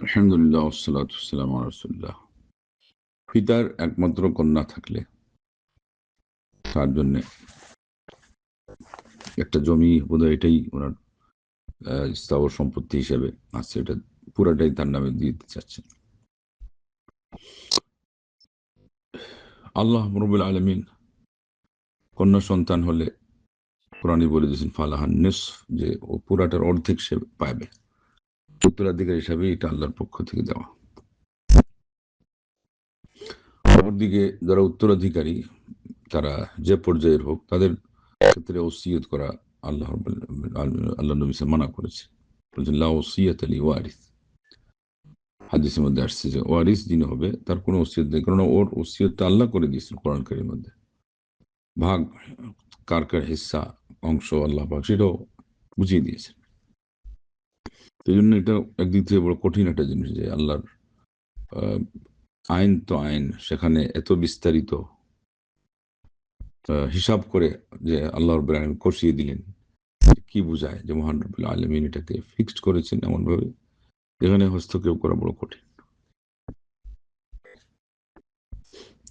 আলহামদুলিল্লাহ ওয়াসসালাতু ওয়াসসালামু আলা রাসূলিল্লাহ। পিতার একমাত্র কন্যা থাকলে তার জন্য একটা জমি বোধহয় এটাই ওনার স্থাবর সম্পত্তি হিসেবে আছে, এটা পুরাটাই তার নামে দিয়ে দিতে চাচ্ছেন। আল্লাহ রাব্বুল আলামিন কন্যা সন্তান হলে কোরআনে বলে দিয়েছেন ফালাহান নিসফ, যে ও পুরাটার অর্ধেক সে পাবে, উত্তরাধিকার হিসাবে এটা আল্লাহর পক্ষ থেকে দেওয়া। অপরদিকে যারা উত্তরাধিকারী তারা যে পর্যায়ের হোক তাদের ক্ষেত্রে ওসিয়ত করা আল্লাহ আল্লাহ নবী মানা করেছে। লা ওসিয়াত লি ওয়ারিস, হাদিসের মধ্যে আসছে যে ওয়ারিস যিনি হবে তার কোনো ওসিয়ত নেই, কারণ ওর ওসিয়তটা আল্লাহ করে দিয়েছেন কোরআন কারীমের মধ্যে। ভাগ কার কার হিস্সা অংশ আল্লাহ পাক সেটাও বুঝিয়ে দিয়েছেন। এই জন্য এটা একদিক থেকে বড় কঠিন একটা জিনিস যে আল্লাহর আইন তো আইন, সেখানে এত বিস্তারিত হিসাব করে যে আল্লাহ রাব্বুল আলামিন কষিয়ে দিলেন। কি বোঝায় যে মহান রব্বুল আলামিন এটাকে ফিক্সড করেছেন এমন ভাবে যেখানে হস্তক্ষেপ করা বড় কঠিন।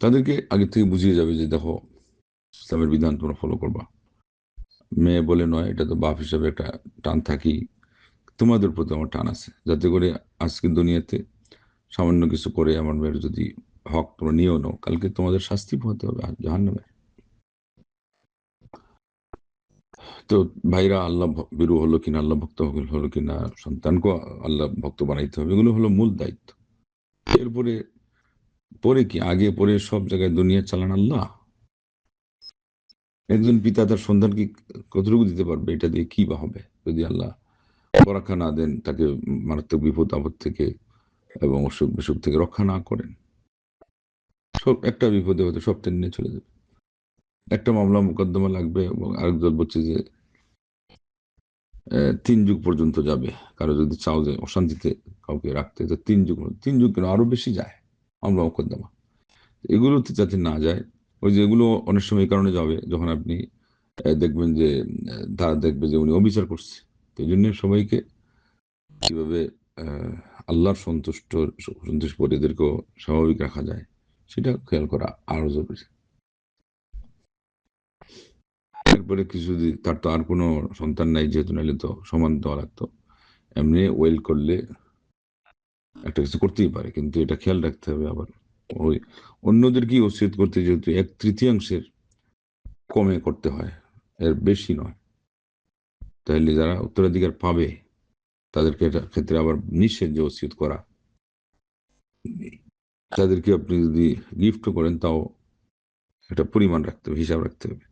তাদেরকে আগে থেকে বুঝিয়ে যাবে যে দেখো, ইসলামের বিধান তোমরা ফলো করবা, মেয়ে বলে নয়, এটা তো বাপ হিসাবে একটা টান থাকি, তোমাদের প্রতি আমার টান আছে, যাতে করে আজকের দুনিয়াতে সামান্য কিছু করে আমার মেয়ের যদি হক তোমরা নিয়েও নাও, কালকে তোমাদের শাস্তি পোহাতে হবে জাহান্নামে। তো ভাইরা আল্লাহ বিরু হলো কিনা, আল্লাহ ভক্ত হলো কিনা, সন্তানকে আল্লাহ ভক্ত বানাইতে হবে, এগুলো হলো মূল দায়িত্ব। এরপরে পরে কি আগে পরে সব জায়গায় দুনিয়া চালান আল্লাহ। একজন পিতা তার সন্তানকে কতটুকু দিতে পারবে, এটা দিয়ে কি বা হবে যদি আল্লাহ বরাকা না দেন, তাকে মারাত্মক বিপদ আপদ থেকে এবং অসুখ বিসুখ থেকে রক্ষা না করেন। সব একটা বিপদে হয়তো সব টেনে নিয়ে চলে যাবে। একটা মামলা মোকদ্দমা লাগবে এবং আরেকজন বলছে যে 3 যুগ পর্যন্ত যাবে। কারো যদি চাও যে অশান্তিতে কাউকে রাখতে, তো 3 যুগ কেন, আরো বেশি যায় মামলা মোকদ্দমা। এগুলোতে যাতে না যায়, ওই যে এগুলো অনেক সময় এই কারণে যাবে যখন আপনি দেখবেন যে তারা দেখবে যে উনি অবিচার করছে। তো এই জন্য সবাইকে কিভাবে আল্লাহর সন্তুষ্ট করে এদেরকেও স্বাভাবিক রাখা যায় সেটা খেয়াল করা আরো জরুরি। এরপরে কিছু যদি তার তো আর কোনো সন্তান নাই, যেহেতু নাহলে তো সমান দেওয়া লাগতো, এমনি ওয়েল করলে একটা কিছু করতেই পারে, কিন্তু এটা খেয়াল রাখতে হবে আবার ওই অন্যদেরকেই ওসিয়ত করতে, যেহেতু 1/3 কমে করতে হয়, এর বেশি নয়। তাহলে যারা উত্তরাধিকার পাবে তাদেরকে এটা ক্ষেত্রে আবার নিষেধ যে ওসিয়ত করা। তাদেরকে আপনি যদি গিফট করেন তাও একটা পরিমাণ রাখতে হবে, হিসাব রাখতে হবে।